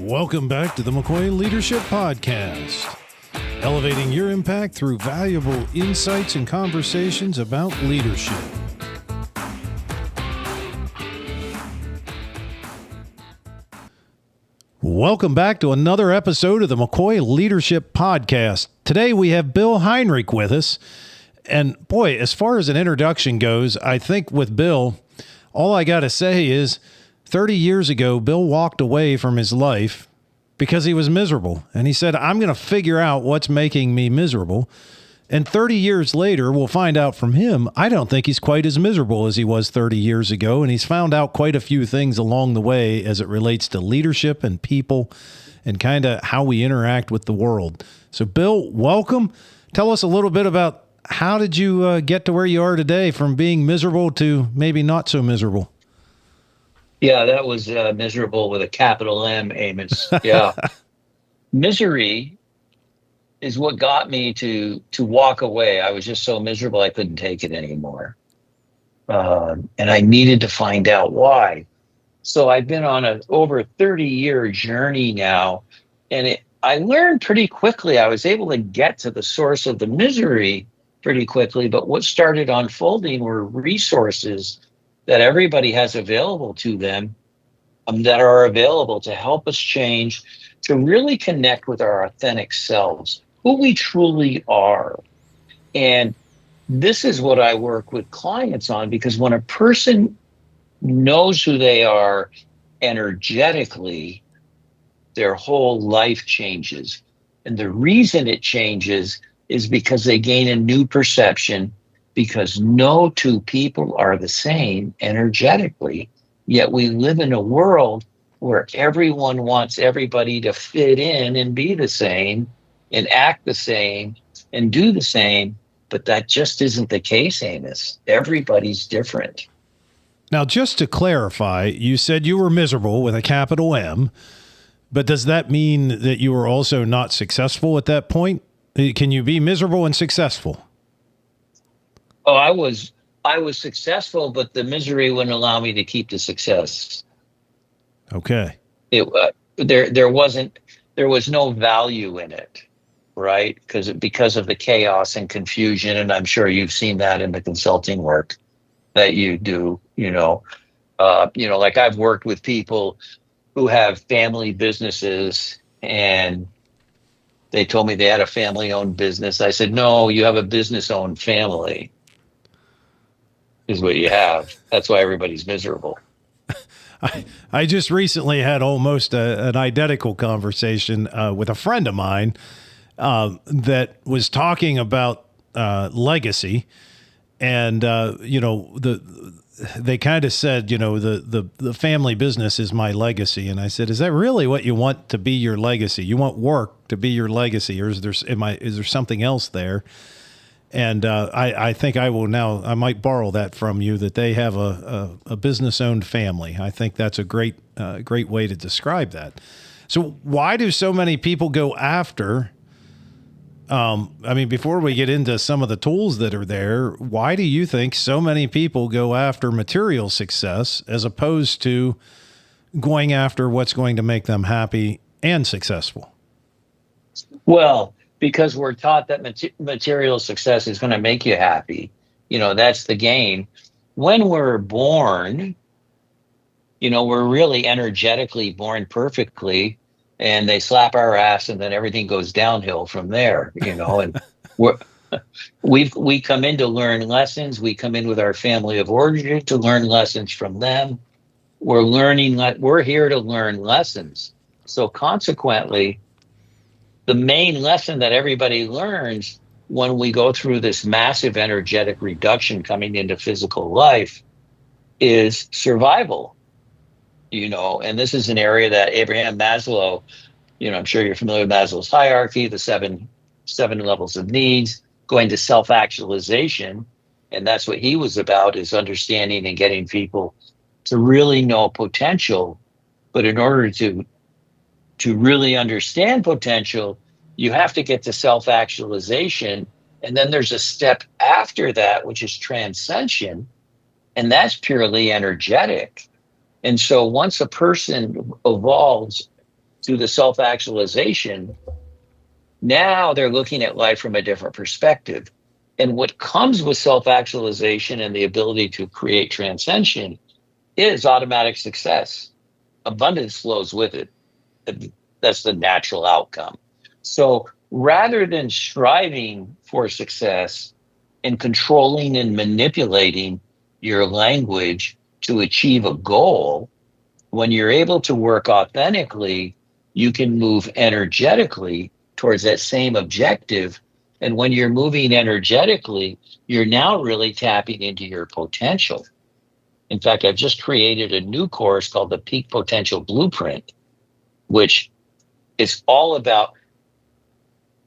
Welcome back to the McCoy Leadership Podcast, elevating your impact through valuable insights and conversations about leadership. Welcome back to another episode of the McCoy Leadership Podcast. Today we have Bill Heinrich with us. And boy, as far as an introduction goes, I think with Bill, all I got to say is 30 years ago, Bill walked away from his life because he was miserable. And he said, I'm going to figure out what's making me miserable. And 30 years later, we'll find out from him, I don't think he's quite as miserable as he was 30 years ago. And he's found out quite a few things along the way as it relates to leadership and people and kind of how we interact with the world. So Bill, welcome. Tell us a little bit about how did you get to where you are today from being miserable to maybe not so miserable? Yeah, that was miserable with a capital M, Amos. Yeah. Misery is what got me to walk away. I was just so miserable I couldn't take it anymore. And I needed to find out why. So I've been on a over 30-year journey now, and I learned pretty quickly. I was able to get to the source of the misery pretty quickly, but what started unfolding were resources that everybody has available to them, that are available to help us change, to really connect with our authentic selves, who we truly are. And this is what I work with clients on, because when a person knows who they are energetically, their whole life changes. And the reason it changes is because they gain a new perception, because no two people are the same energetically. Yet we live in a world where everyone wants everybody to fit in and be the same and act the same and do the same. But that just isn't the case, Amos. Everybody's different. Now, just to clarify, you said you were miserable with a capital M, but does that mean that you were also not successful at that point? Can you be miserable and successful? Oh, I was successful, but the misery wouldn't allow me to keep the success. Okay. There was no value in it, right? Because of the chaos and confusion, and I'm sure you've seen that in the consulting work that you do. Like I've worked with people who have family businesses, and they told me they had a family-owned business. I said, no, you have a business-owned family is what you have. That's why everybody's miserable. I just recently had almost an identical conversation with a friend of mine that was talking about legacy. And, they kind of said, the family business is my legacy. And I said, is that really what you want to be your legacy? You want work to be your legacy, or is there something else there? And I think I might borrow that from you, that they have a business-owned family. I think that's a great way to describe that. So why do so many people go after, before we get into some of the tools that are there, why do you think so many people go after material success as opposed to going after what's going to make them happy and successful? Well, because we're taught that material success is going to make you happy. That's the game. When we're born, we're really energetically born perfectly, and they slap our ass, and then everything goes downhill from there, and we come in to learn lessons. We come in with our family of origin to learn lessons from them. We're here to learn lessons. So consequently, the main lesson that everybody learns when we go through this massive energetic reduction coming into physical life is survival, and this is an area that Abraham Maslow, I'm sure you're familiar with Maslow's hierarchy, the seven levels of needs, going to self-actualization. And that's what he was about, is understanding and getting people to really know potential. But in order to really understand potential, you have to get to self-actualization. And then there's a step after that, which is transcension. And that's purely energetic. And so once a person evolves through the self-actualization, now they're looking at life from a different perspective. And what comes with self-actualization and the ability to create transcension is automatic success. Abundance flows with it. That's the natural outcome. So rather than striving for success and controlling and manipulating your language to achieve a goal, when you're able to work authentically, you can move energetically towards that same objective. And when you're moving energetically, you're now really tapping into your potential. In fact, I've just created a new course called the Peak Potential Blueprint, which is all about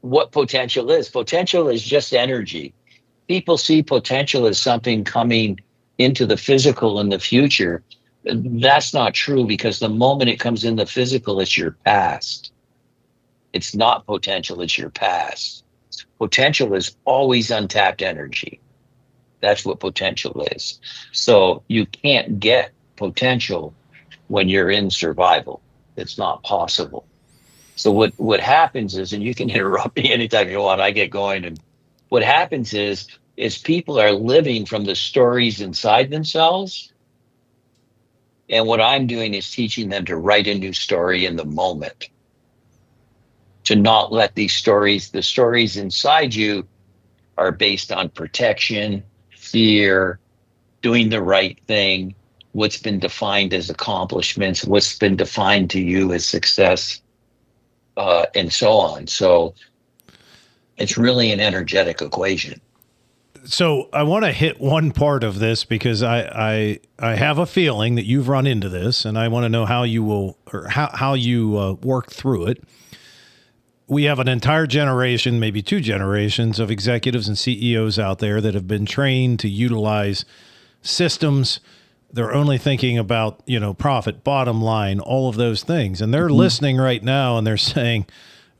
what potential is. Potential is just energy. People see potential as something coming into the physical in the future. That's not true, because the moment it comes in the physical, it's your past. It's not potential, it's your past. Potential is always untapped energy. That's what potential is. So you can't get potential when you're in survival. It's not possible. So what happens is, and you can interrupt me anytime you want, I get going, and what happens is people are living from the stories inside themselves. And what I'm doing is teaching them to write a new story in the moment, to not let the stories inside you are based on protection, fear, doing the right thing, what's been defined as accomplishments, what's been defined to you as success, and so on. So it's really an energetic equation. So I want to hit one part of this, because I have a feeling that you've run into this, and I want to know how you will, or how you work through it. We have an entire generation, maybe two generations, of executives and CEOs out there that have been trained to utilize systems. They're only thinking about, profit, bottom line, all of those things. And they're listening right now, and they're saying,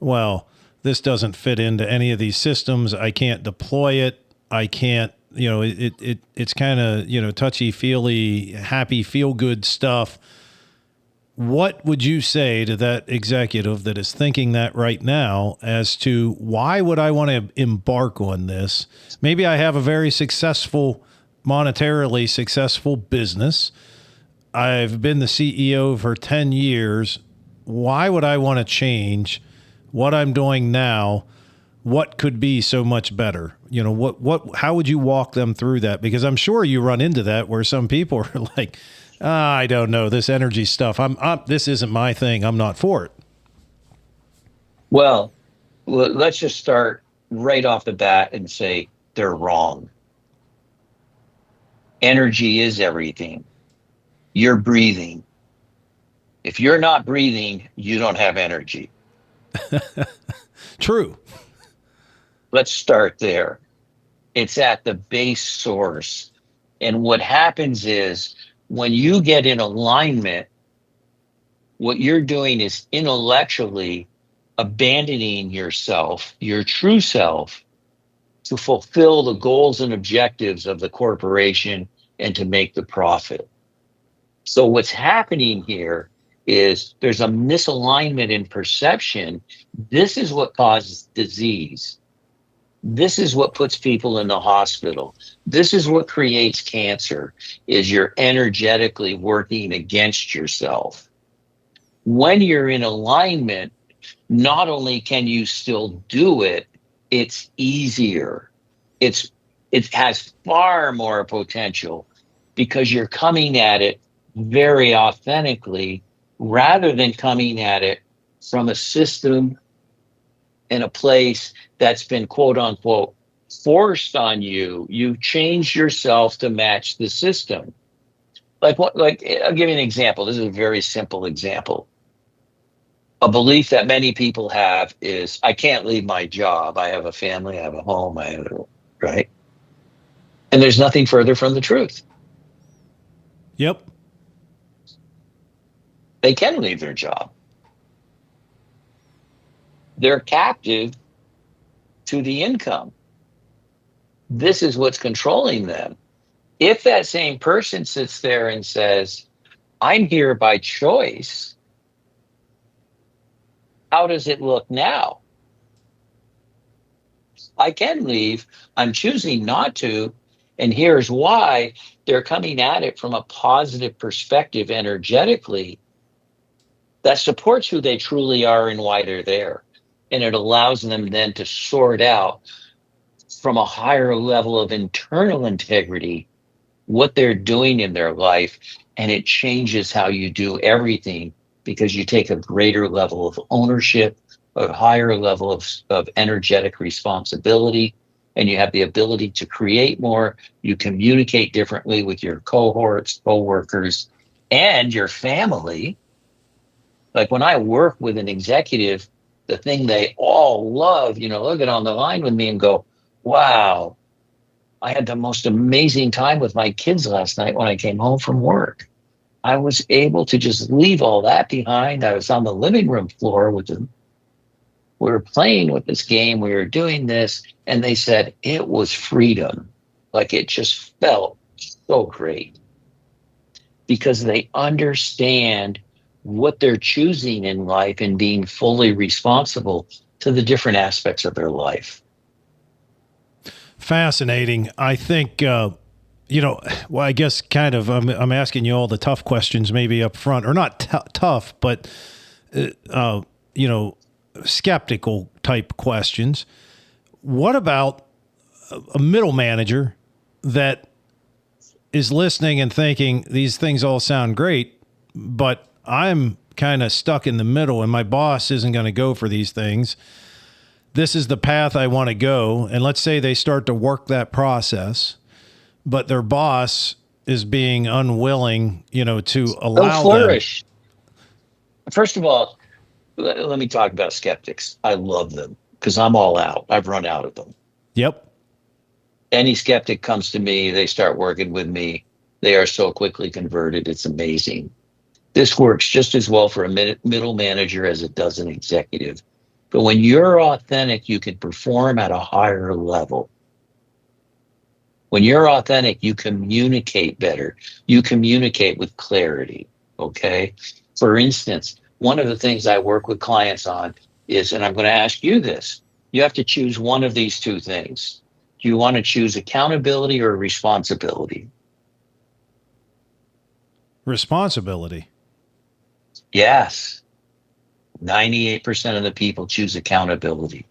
well, this doesn't fit into any of these systems. I can't deploy it. I can't, it's kind of, touchy-feely, happy, feel-good stuff. What would you say to that executive that is thinking that right now, as to why would I want to embark on this? Maybe I have a very monetarily successful business. I've been the CEO for 10 years. Why would I want to change what I'm doing now? What could be so much better? How would you walk them through that? Because I'm sure you run into that, where some people are like, I don't know, this energy stuff. This isn't my thing. I'm not for it. Well, let's just start right off the bat and say they're wrong. Energy is everything. You're breathing. If you're not breathing, you don't have energy. True. Let's start there. It's at the base source. And what happens is, when you get in alignment, what you're doing is intellectually abandoning yourself, your true self, to fulfill the goals and objectives of the corporation and to make the profit. So what's happening here is there's a misalignment in perception. This is what causes disease. This is what puts people in the hospital. This is what creates cancer, is you're energetically working against yourself. When you're in alignment, not only can you still do it, it's easier. It has far more potential, because you're coming at it very authentically, rather than coming at it from a system in a place that's been, quote unquote, forced on you. You change yourself to match the system. Like I'll give you an example. This is a very simple example. A belief that many people have is, I can't leave my job. I have a family, I have a home, right? And there's nothing further from the truth. Yep. They can leave their job. They're captive to the income. This is what's controlling them. If that same person sits there and says, I'm here by choice, How does it look now? I can leave. I'm choosing not to. And here's why. They're coming at it from a positive perspective energetically that supports who they truly are and why they're there. And it allows them then to sort out from a higher level of internal integrity what they're doing in their life. And it changes how you do everything because you take a greater level of ownership, a higher level of energetic responsibility, and you have the ability to create more. You communicate differently with your cohorts, coworkers, and your family. Like when I work with an executive, the thing they all love, they'll get on the line with me and go, wow, I had the most amazing time with my kids last night when I came home from work. I was able to just leave all that behind. I was on the living room floor with them. We were playing with this game. We were doing this. And they said it was freedom. Like it just felt so great because they understand what they're choosing in life and being fully responsible to the different aspects of their life. Fascinating. I think, well, I guess kind of, I'm asking you all the tough questions maybe up front, or not tough, but, skeptical type questions. What about a middle manager that is listening and thinking these things all sound great, but I'm kind of stuck in the middle and my boss isn't going to go for these things. This is the path I want to go. And let's say they start to work that process, but their boss is being unwilling, to allow flourish. First of all, let me talk about skeptics. I love them because I'm all out. I've run out of them. Yep. Any skeptic comes to me, they start working with me. They are so quickly converted. It's amazing. This works just as well for a middle manager as it does an executive. But when you're authentic, you can perform at a higher level. When you're authentic, you communicate better. You communicate with clarity, okay? For instance, one of the things I work with clients on is, and I'm going to ask you this, you have to choose one of these two things. Do you want to choose accountability or responsibility? Responsibility. Yes. 98% of the people choose accountability.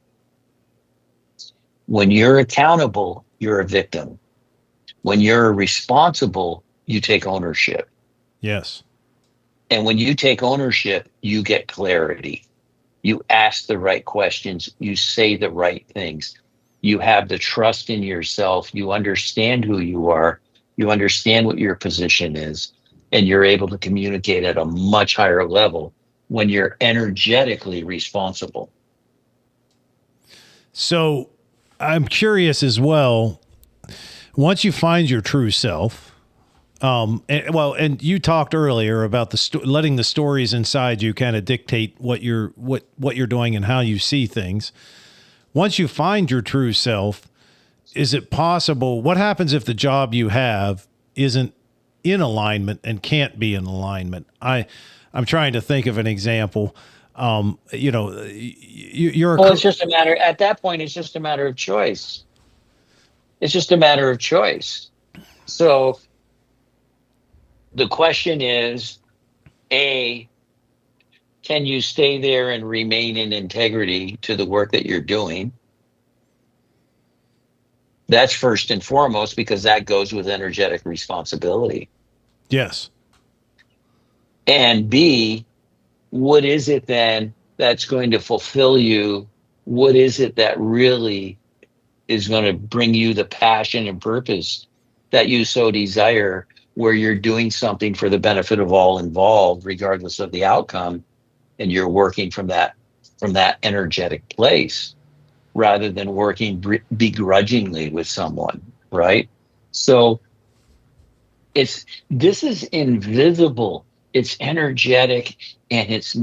When you're accountable, you're a victim. When you're responsible, you take ownership. Yes. And when you take ownership, you get clarity. You ask the right questions. You say the right things. You have the trust in yourself. You understand who you are. You understand what your position is. And you're able to communicate at a much higher level when you're energetically responsible. So I'm curious as well, once you find your true self, and you talked earlier about letting the stories inside you kind of dictate what you're doing and how you see things. Once you find your true self, is it possible? What happens if the job you have isn't in alignment and can't be in alignment? I'm trying to think of an example. It's just a matter, at that point, it's just a matter of choice. It's just a matter of choice. So the question is, A, can you stay there and remain in integrity to the work that you're doing? That's first and foremost, because that goes with energetic responsibility. Yes. And B, what is it then that's going to fulfill you? What is it that really is going to bring you the passion and purpose that you so desire, where you're doing something for the benefit of all involved, regardless of the outcome, and you're working from that energetic place, rather than working begrudgingly with someone, right? So this is invisible, it's energetic, and it's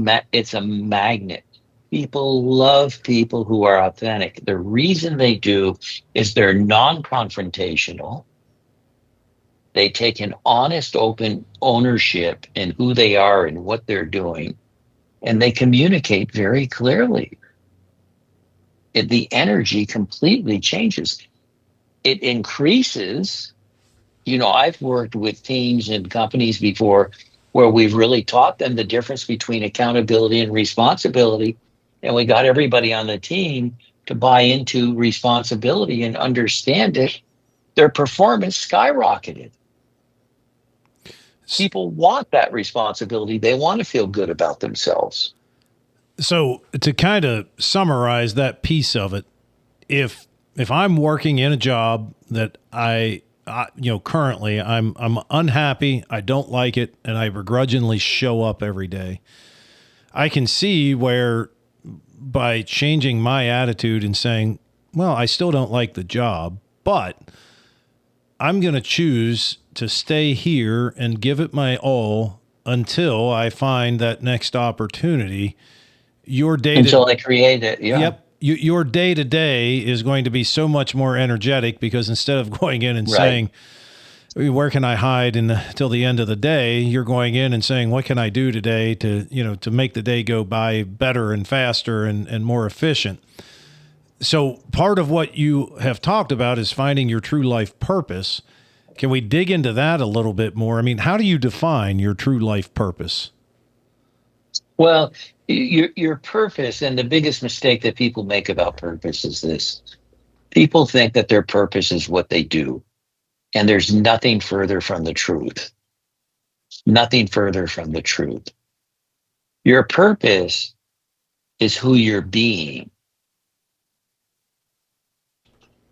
a magnet. People love people who are authentic. The reason they do is they're non-confrontational. They take an honest, open ownership in who they are and what they're doing. and they communicate very clearly. The energy completely changes. It increases. I've worked with teams and companies before where we've really taught them the difference between accountability and responsibility. And we got everybody on the team to buy into responsibility and understand it. Their performance skyrocketed. People want that responsibility. They want to feel good about themselves. So to kind of summarize that piece of it, if I'm working in a job that currently I'm unhappy, I don't like it, and I begrudgingly show up every day, I can see where by changing my attitude and saying, well, I still don't like the job, but I'm going to choose to stay here and give it my all until I find that next opportunity. Until I create it. Yeah. Yep. Your day to day is going to be so much more energetic because instead of going in and saying, where can I hide till the end of the day? You're going in and saying, what can I do today to make the day go by better and faster and more efficient? So part of what you have talked about is finding your true life purpose. Can we dig into that a little bit more? I mean, how do you define your true life purpose? Well, your purpose, and the biggest mistake that people make about purpose is this. People think that their purpose is what they do, and there's nothing further from the truth. Nothing further from the truth. Your purpose is who you're being.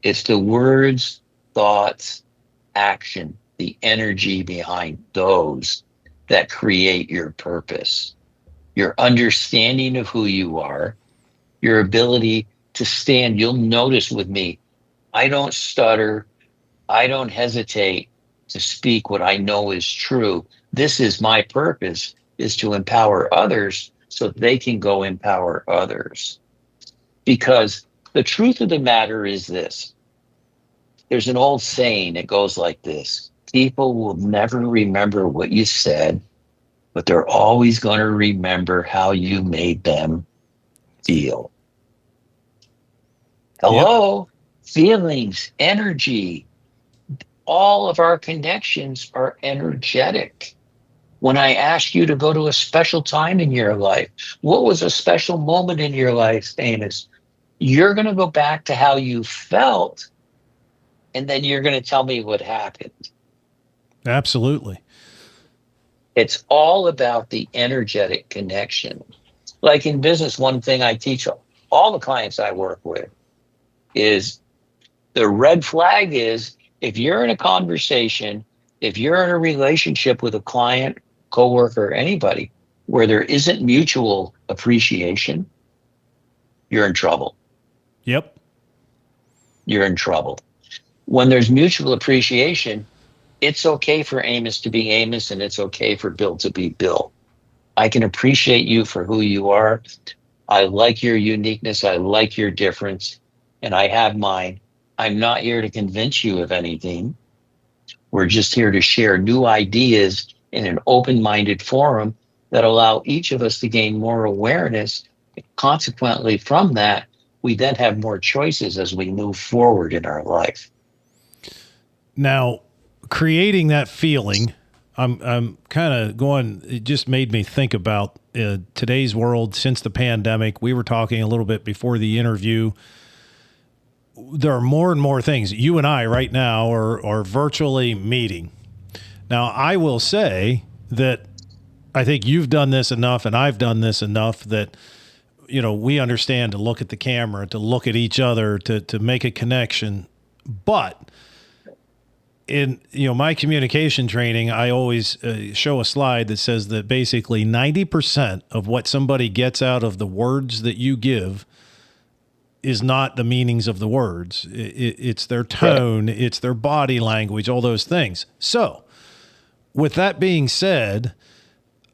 It's the words, thoughts, action, the energy behind those that create your purpose. Your understanding of who you are, your ability to stand. You'll notice with me, I don't stutter. I don't hesitate to speak what I know is true. This is my purpose, is to empower others so they can go empower others. Because the truth of the matter is this. There's an old saying, it goes like this. People will never remember what you said, but they're always going to remember how you made them feel. Hello? Yep. Feelings, energy, all of our connections are energetic. When I ask you to go to a special time in your life, what was a special moment in your life, Amos? You're going to go back to how you felt, and then you're going to tell me what happened. Absolutely. It's all about the energetic connection. Like in business, one thing I teach all the clients I work with is the red flag is if you're in a conversation, if you're in a relationship with a client, coworker, anybody, where there isn't mutual appreciation, you're in trouble. Yep. You're in trouble. When there's mutual appreciation, it's okay for Amos to be Amos, and it's okay for Bill to be Bill. I can appreciate you for who you are. I like your uniqueness. I like your difference, and I have mine. I'm not here to convince you of anything. We're just here to share new ideas in an open-minded forum that allow each of us to gain more awareness. Consequently, from that, we then have more choices as we move forward in our life. Now, creating that feeling, I'm kind of going, it just made me think about today's world since the pandemic. We were talking a little bit before the interview. There are more and more things. You and I right now are virtually meeting. Now, I will say that I think you've done this enough and I've done this enough that, we understand to look at the camera, to look at each other, to make a connection. But in my communication training, I always show a slide that says that basically 90% of what somebody gets out of the words that you give is not the meanings of the words. It's their tone, it's their body language, all those things. So with that being said,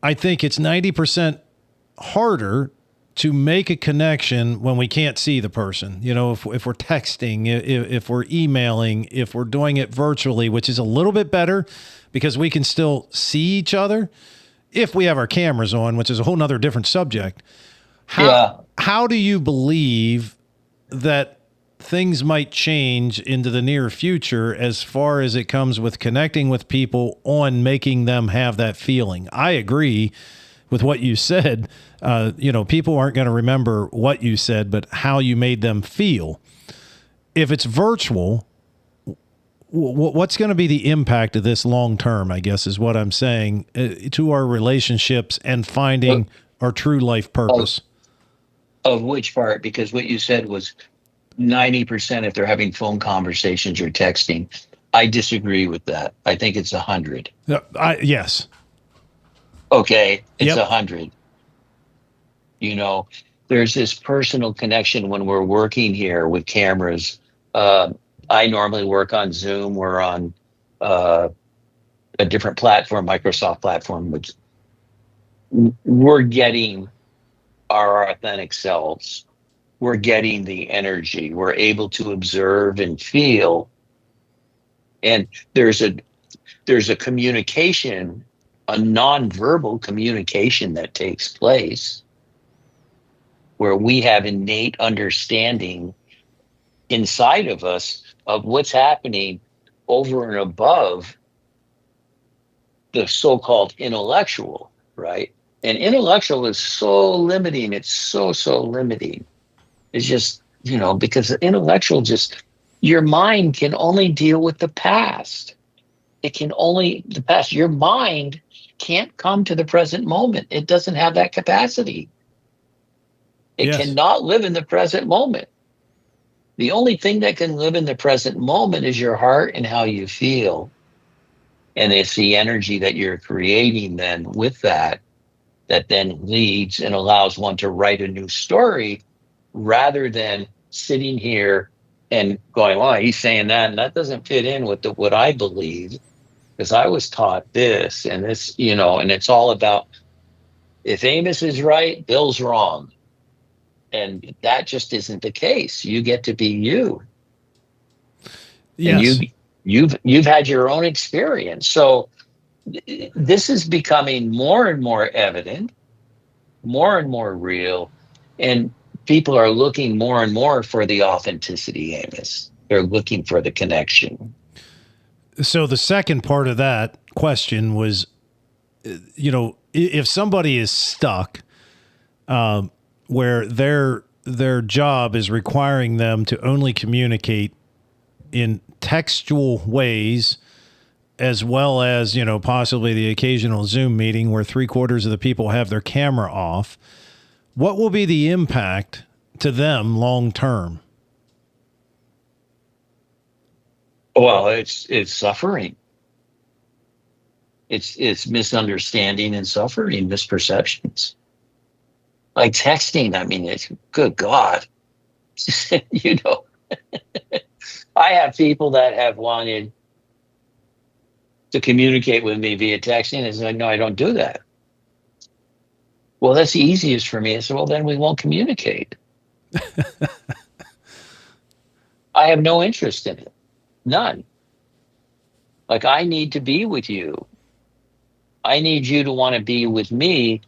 I think it's 90% harder to make a connection when we can't see the person. If we're texting, if we're emailing, if we're doing it virtually, which is a little bit better because we can still see each other. if we have our cameras on, which is a whole nother different subject, Yeah. how do you believe that things might change into the near future as far as it comes with connecting with people on making them have that feeling? I agree with what you said. People aren't going to remember what you said, but how you made them feel. If it's virtual, what's going to be the impact of this long term, I guess is what I'm saying, to our relationships and finding our true life purpose? Of which part? Because what you said was 90% if they're having phone conversations or texting. I disagree with that. I think it's 100. Yes. Okay, it's Yep. 100. There's this personal connection when we're working here with cameras. I normally work on Zoom. We're on a different platform, Microsoft platform, which we're getting our authentic selves. We're getting the energy. We're able to observe and feel. And there's a communication, a nonverbal communication that takes place where we have innate understanding inside of us of what's happening over and above the so-called intellectual, right? And intellectual is so limiting. It's so limiting. It's just, because the intellectual your mind can only deal with the past. The past. Your mind can't come to the present moment. It doesn't have that capacity. It Yes. cannot live in the present moment. The only thing that can live in the present moment is your heart and how you feel. And it's the energy that you're creating then with that then leads and allows one to write a new story rather than sitting here and going, well, he's saying that, and that doesn't fit in with what I believe, because I was taught this and this, and it's all about, if Amos is right, Bill's wrong. And that just isn't the case. You get to be you. Yes. And you've had your own experience. So this is becoming more and more evident, more and more real, and people are looking more and more for the authenticity, Amos. They're looking for the connection. So the second part of that question was, if somebody is stuck, where their job is requiring them to only communicate in textual ways, as well as, possibly the occasional Zoom meeting where 3/4 of the people have their camera off, what will be the impact to them long term? Well, it's suffering. It's misunderstanding and suffering, misperceptions. Like texting, I mean, it's good God. I have people that have wanted to communicate with me via texting. And it's like, no, I don't do that. Well, that's the easiest for me. I said, well, then we won't communicate. I have no interest in it. None. Like, I need to be with you. I need you to want to be with me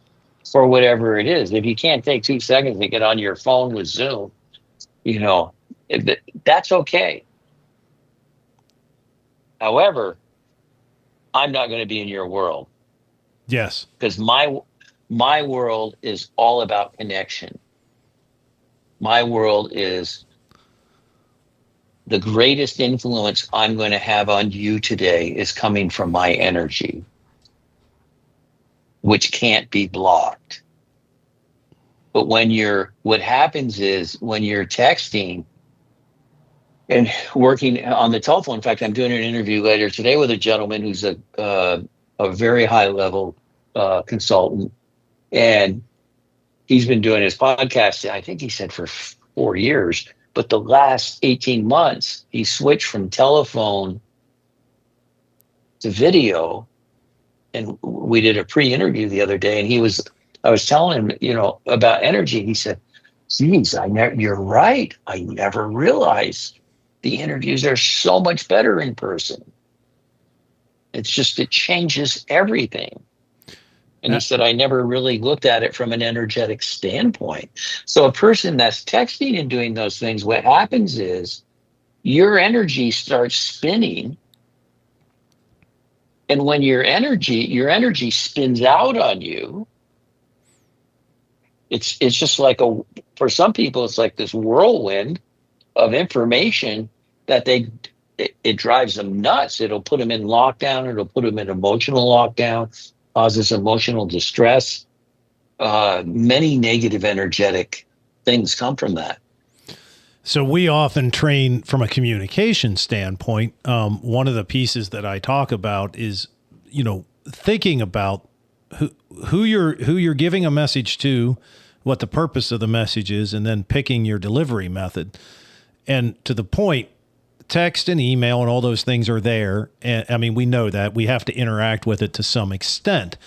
for whatever it is. If you can't take 2 seconds to get on your phone with Zoom, that's okay. However, I'm not going to be in your world. Yes. Because my world is all about connection. My world is the greatest influence I'm going to have on you today is coming from my energy, which can't be blocked. But what happens is when you're texting and working on the telephone, in fact, I'm doing an interview later today with a gentleman who's a very high level consultant, and he's been doing his podcast, I think he said for 4 years, but the last 18 months, he switched from telephone to video. And we did a pre-interview the other day, and I was telling him, about energy. He said, geez, you're right. I never realized the interviews are so much better in person. It's just, it changes everything. And he said, I never really looked at it from an energetic standpoint. So a person that's texting and doing those things, what happens is your energy starts spinning. And when your energy spins out on you, it's just like for some people, it's like this whirlwind of information that it drives them nuts. It'll put them in lockdown. It'll put them in emotional lockdown, causes emotional distress. Many negative energetic things come from that. So we often train from a communication standpoint. One of the pieces that I talk about is, thinking about who you're giving a message to, what the purpose of the message is, and then picking your delivery method. And to the point, text and email and all those things are there. And I mean, we know that we have to interact with it to some extent,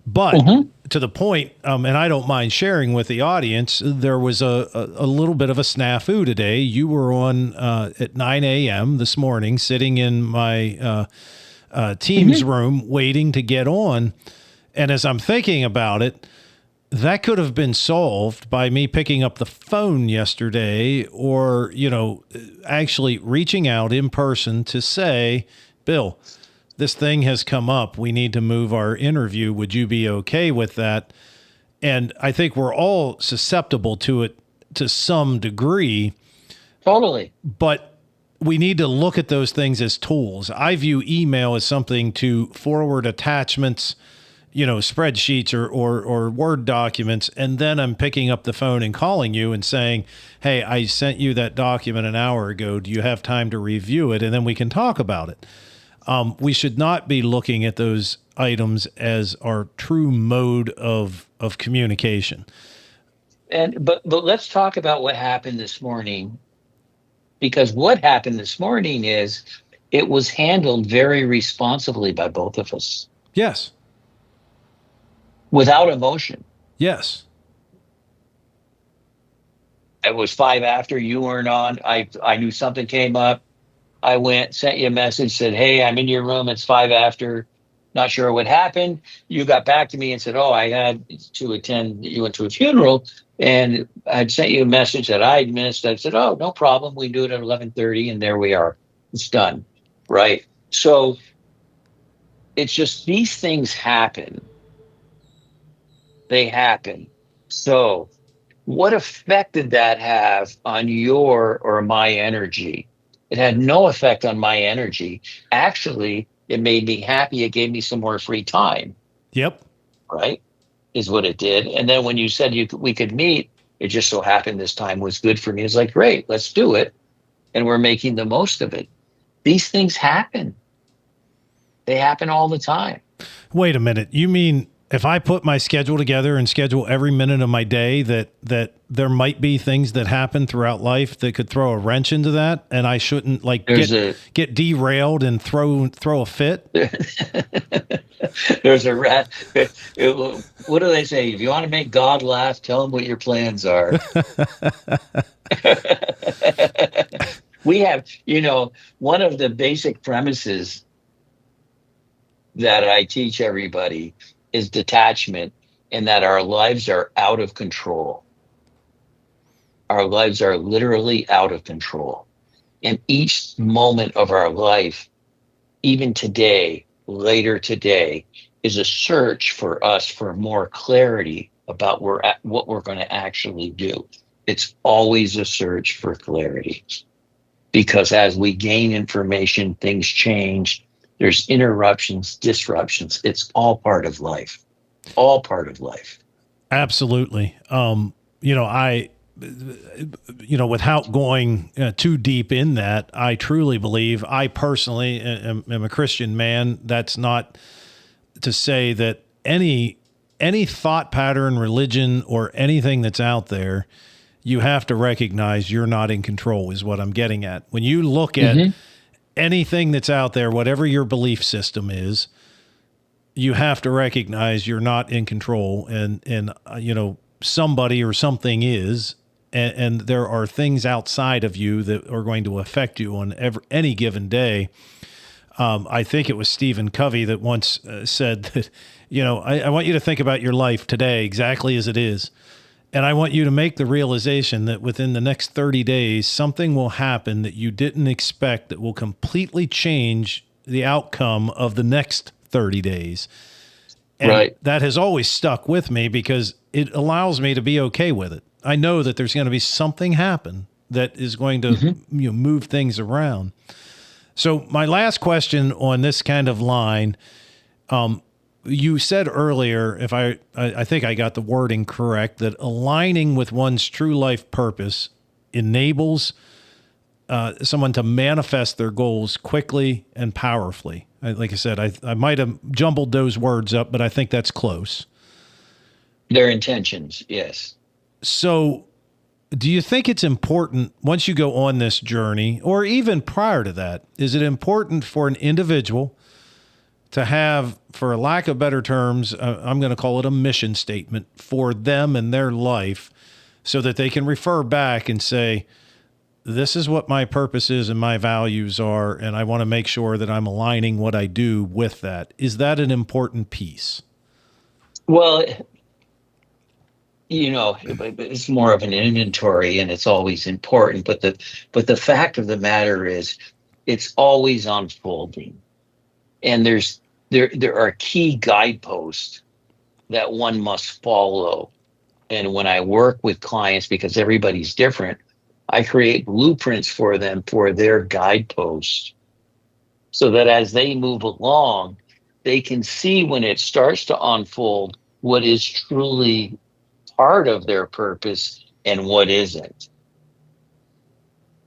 but to the point, and I don't mind sharing with the audience, there was a little bit of a snafu today. You were on at 9 a.m. this morning, sitting in my Teams room waiting to get on. And as I'm thinking about it, that could have been solved by me picking up the phone yesterday or, actually reaching out in person to say, Bill, this thing has come up. We need to move our interview. Would you be okay with that? And I think we're all susceptible to it to some degree. Totally. But we need to look at those things as tools. I view email as something to forward attachments, spreadsheets or Word documents. And then I'm picking up the phone and calling you and saying, hey, I sent you that document an hour ago. Do you have time to review it? And then we can talk about it. We should not be looking at those items as our true mode of communication. But let's talk about what happened this morning, because what happened this morning is it was handled very responsibly by both of us. Yes. Without emotion. Yes. It was 5 after, you weren't on. I knew something came up. I went, sent you a message, said, hey, I'm in your room. It's 5 after. Not sure what happened. You got back to me and said, oh, I had to attend. You went to a funeral, and I'd sent you a message that I'd missed. I said, oh, no problem. We can do it at 11:30, and there we are. It's done. Right? So it's just these things happen. They happen. So what effect did that have on your or my energy? It had no effect on my energy. Actually, it made me happy. It gave me some more free time. Yep. Right? Is what it did. And then when you said we could meet, it just so happened this time was good for me. It's like, great, let's do it. And we're making the most of it. These things happen. They happen all the time. Wait a minute. You mean if I put my schedule together and schedule every minute of my day, that there might be things that happen throughout life that could throw a wrench into that, and I shouldn't get derailed and throw a fit? There's a rat. What do they say? If you want to make God laugh, tell him what your plans are. We have, one of the basic premises that I teach everybody is detachment, and that our lives are out of control. Our lives are literally out of control. And each moment of our life, even today, later today, is a search for us for more clarity about what we're going to actually do. It's always a search for clarity. Because as we gain information, things change. There's interruptions, disruptions. It's all part of life. All part of life. Absolutely. Without going too deep in that, I truly believe, I personally am a Christian man. That's not to say that any thought pattern, religion, or anything that's out there, you have to recognize you're not in control, is what I'm getting at. When you look at anything that's out there, whatever your belief system is, you have to recognize you're not in control, and somebody or something is, and there are things outside of you that are going to affect you on any given day. I think it was Stephen Covey that once said that, I want you to think about your life today exactly as it is. And I want you to make the realization that within the next 30 days, something will happen that you didn't expect that will completely change the outcome of the next 30 days. And right. That has always stuck with me because it allows me to be okay with it. I know that there's going to be something happen that is going to move things around. So my last question on this kind of line, you said earlier, if I think I got the wording correct, that aligning with one's true life purpose enables someone to manifest their goals quickly and powerfully. Like I said, I might have jumbled those words up, but I think that's close. Their intentions, yes. So do you think it's important once you go on this journey, or even prior to that, is it important for an individual to have, for lack of better terms, I'm going to call it a mission statement for them and their life so that they can refer back and say, this is what my purpose is and my values are, and I want to make sure that I'm aligning what I do with that. Is that an important piece? Well, it's more of an inventory, and it's always important. But the fact of the matter is, it's always unfolding, and there are key guideposts that one must follow. And when I work with clients, because everybody's different, I create blueprints for them for their guideposts, so that as they move along, they can see when it starts to unfold what is truly part of their purpose and what isn't.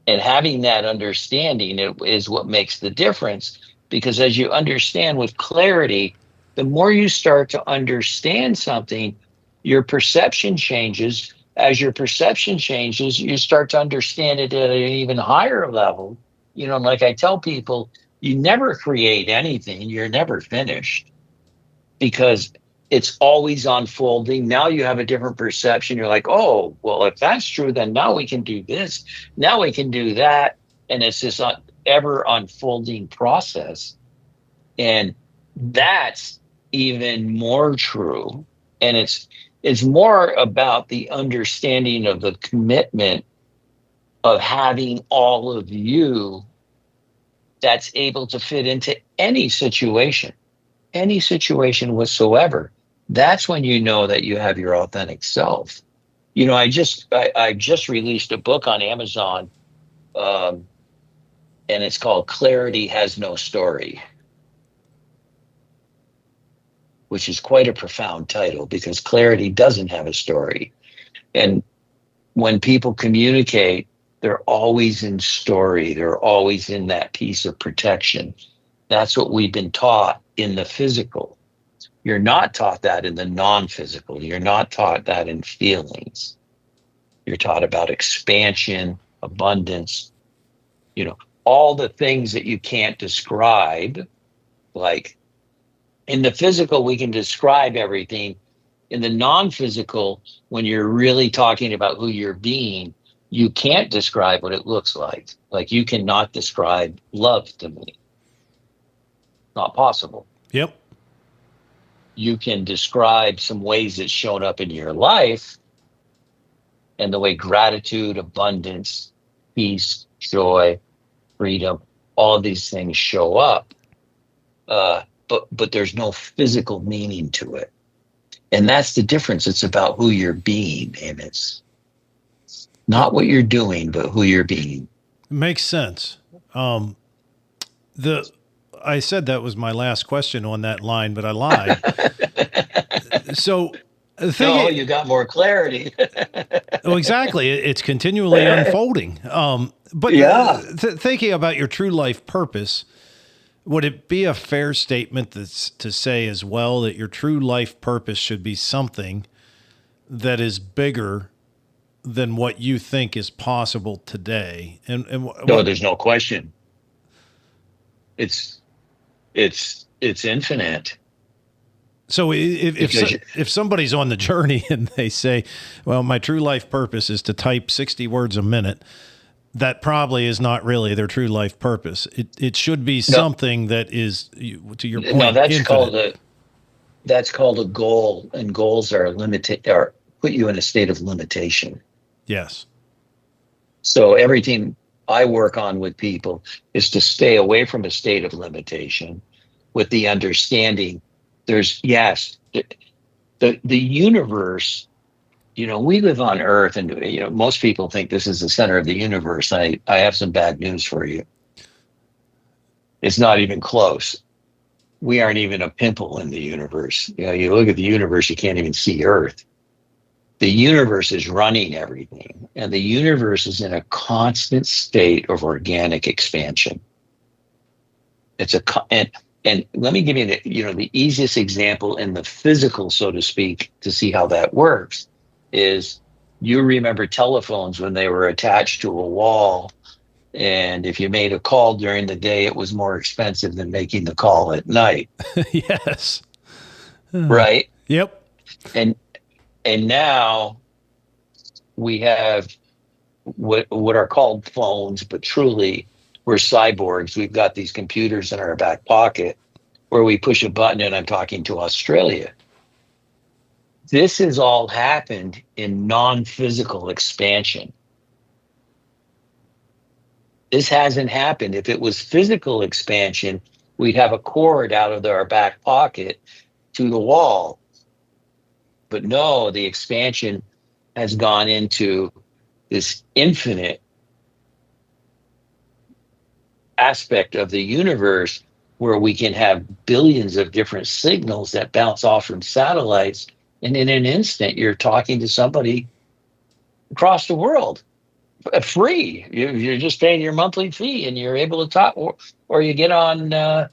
And having that understanding is what makes the difference, because as you understand with clarity, the more you start to understand something, your perception changes. As your perception changes, you start to understand it at an even higher level. Like I tell people, you never create anything. You're never finished, because it's always unfolding. Now you have a different perception. You're like, oh, well, if that's true, then now we can do this. Now we can do that. And it's this ever unfolding process. And that's even more true. And it's more about the understanding of the commitment of having all of you that's able to fit into any situation whatsoever. That's when you know that you have your authentic self. I just released a book on Amazon, and it's called Clarity Has No Story, which is quite a profound title, because clarity doesn't have a story. And when people communicate, they're always in story. They're always in that piece of protection. That's what we've been taught in the physical. You're not taught that in the non-physical. You're not taught that in feelings. You're taught about expansion, abundance, all the things that you can't describe. Like, in the physical, we can describe everything. In the non-physical, when you're really talking about who you're being, you can't describe what it looks like. Like, you cannot describe love to me. Not possible. Yep. You can describe some ways it's shown up in your life, and the way gratitude, abundance, peace, joy, freedom, all of these things show up. But there's no physical meaning to it. And that's the difference. It's about who you're being, and it's not what you're doing, but who you're being. Makes sense. I said that was my last question on that line, but I lied. So you got more clarity. Oh, exactly. It's continually unfolding. But yeah. Thinking about your true life purpose, would it be a fair statement to say as well that your true life purpose should be something that is bigger than what you think is possible today? No, there's no question. It's infinite. So if somebody's on the journey and they say, well, my true life purpose is to type 60 words a minute, that probably is not really their true life purpose. It should be something that is, to your point, no, infinite. that's called a goal, and goals are limited, or put you in a state of limitation. Yes. So everything I work on with people is to stay away from a state of limitation, with the understanding there's, yes, the universe, we live on Earth, and most people think this is the center of the universe. I have some bad news for you. It's not even close. We aren't even a pimple in the universe. You look at the universe, you can't even see Earth. The universe is running everything, and the universe is in a constant state of organic expansion. And let me give you the easiest example in the physical, so to speak, to see how that works. Is you remember telephones when they were attached to a wall, and if you made a call during the day, it was more expensive than making the call at night. Yes. Right? Yep. And now we have what are called phones, but truly we're cyborgs. We've got these computers in our back pocket where we push a button, and I'm talking to Australia. This has all happened in non-physical expansion. This hasn't happened. If it was physical expansion, we'd have a cord out of our back pocket to the wall. But no, the expansion has gone into this infinite aspect of the universe where we can have billions of different signals that bounce off from satellites. And in an instant, you're talking to somebody across the world, free. You're just paying your monthly fee, and you're able to talk, or you get on a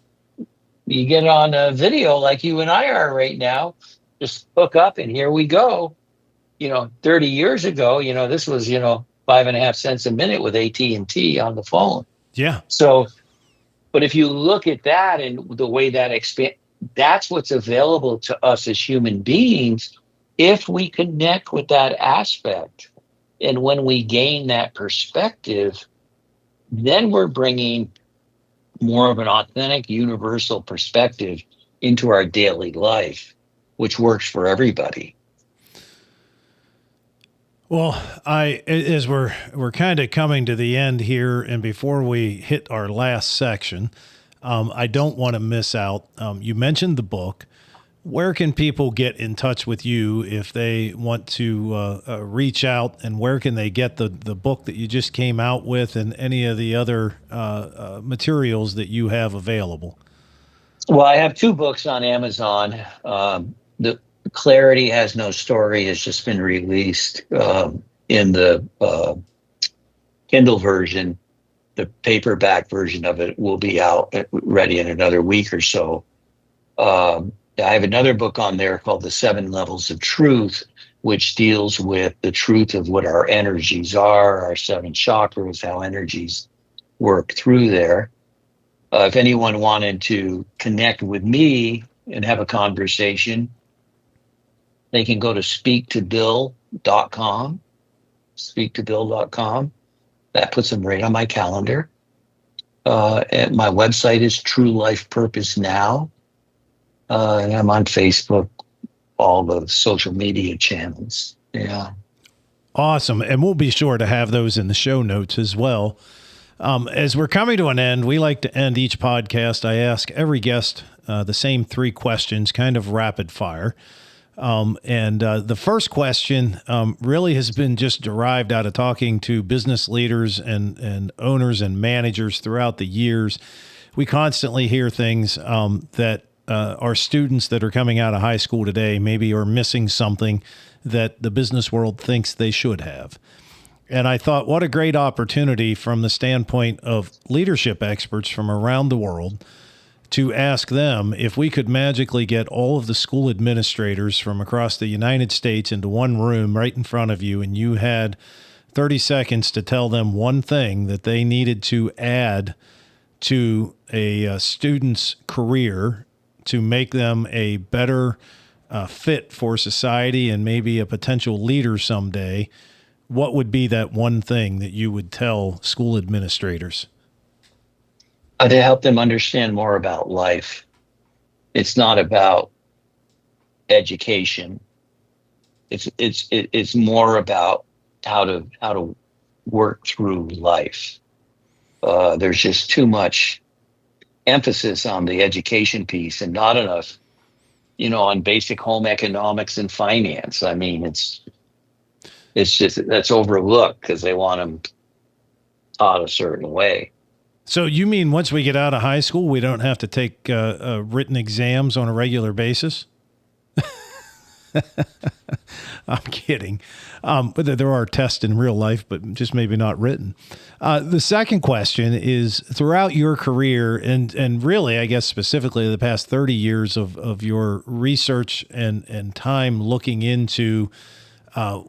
video like you and I are right now. Just hook up, and here we go. 30 years ago, this was 5.5 cents a minute with AT&T on the phone. Yeah. So, but if you look at that and the way that expands, that's what's available to us as human beings if we connect with that aspect. And when we gain that perspective, then we're bringing more of an authentic, universal perspective into our daily life, which works for everybody. Well, as we're kind of coming to the end here, and before we hit our last section, I don't want to miss out. You mentioned the book. Where can people get in touch with you if they want to reach out, and where can they get the book that you just came out with and any of the other materials that you have available? Well, I have 2 books on Amazon. The Clarity Has No Story has just been released in the Kindle version. The paperback version of it will be out ready in another week or so. I have another book on there called The 7 Levels of Truth, which deals with the truth of what our energies are, our 7 chakras, how energies work through there. If anyone wanted to connect with me and have a conversation, they can go to speaktobill.com. Speaktobill.com. That puts them right on my calendar. And my website is True Life Purpose Now. And I'm on Facebook, all the social media channels. Yeah. Awesome. And we'll be sure to have those in the show notes as well. As we're coming to an end, we like to end each podcast. I ask every guest the same 3 questions, kind of rapid fire. And the first question really has been just derived out of talking to business leaders and owners and managers throughout the years. We constantly hear things that our students that are coming out of high school today maybe are missing something that the business world thinks they should have. And I thought, what a great opportunity from the standpoint of leadership experts from around the world to ask them if we could magically get all of the school administrators from across the United States into one room right in front of you, and you had 30 seconds to tell them one thing that they needed to add to a student's career to make them a better fit for society and maybe a potential leader someday. what would be that one thing that you would tell school administrators? To help them understand more about life. It's not about education. It's more about how to work through life. There's just too much emphasis on the education piece and not enough, on basic home economics and finance. I mean, it's just that's overlooked because they want them taught a certain way. So you mean once we get out of high school, we don't have to take written exams on a regular basis? I'm kidding. But there are tests in real life, but just maybe not written. The second question is, throughout your career and really, I guess, specifically the past 30 years of your research and time looking into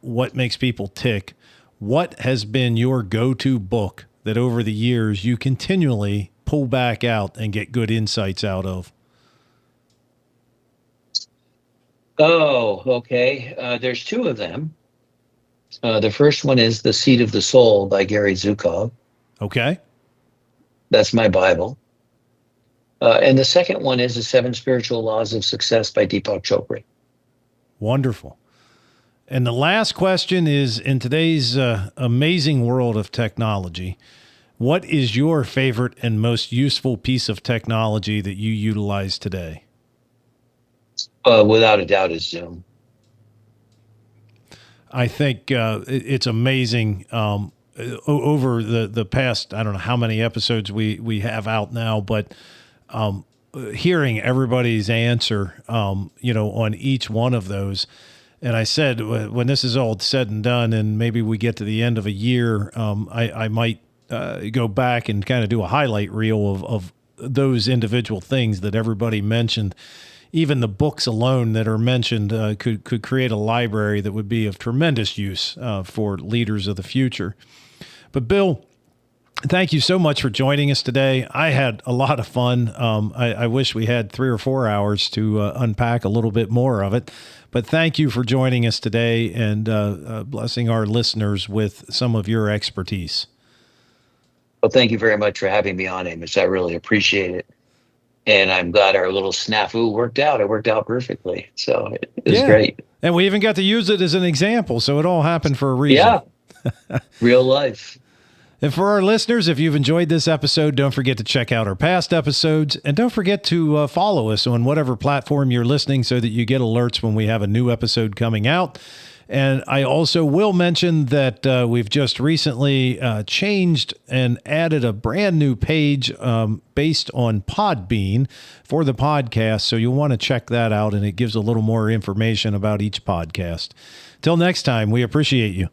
what makes people tick, what has been your go-to book that over the years you continually pull back out and get good insights out of? Oh, okay. There's two of them. The first one is The Seat of the Soul by Gary Zukov. Okay. That's my Bible. And the second one is The Seven Spiritual Laws of Success by Deepak Chopra. Wonderful. And the last question is, in today's amazing world of technology, what is your favorite and most useful piece of technology that you utilize today? Without a doubt, is Zoom. I think it's amazing. Over the past, I don't know how many episodes we have out now, but hearing everybody's answer, on each one of those. And I said, when this is all said and done, and maybe we get to the end of a year, I might go back and kind of do a highlight reel of those individual things that everybody mentioned. Even the books alone that are mentioned could create a library that would be of tremendous use for leaders of the future. But Bill, thank you so much for joining us today. I had a lot of fun. I wish we had 3 or 4 hours to unpack a little bit more of it. But thank you for joining us today and blessing our listeners with some of your expertise. Well, thank you very much for having me on, Amos. I really appreciate it. And I'm glad our little snafu worked out. It worked out perfectly. So it was great. And we even got to use it as an example. So it all happened for a reason. Yeah. Real life. And for our listeners, if you've enjoyed this episode, don't forget to check out our past episodes. And don't forget to follow us on whatever platform you're listening so that you get alerts when we have a new episode coming out. And I also will mention that we've just recently changed and added a brand new page based on Podbean for the podcast. So you'll want to check that out, and it gives a little more information about each podcast. Till next time, we appreciate you.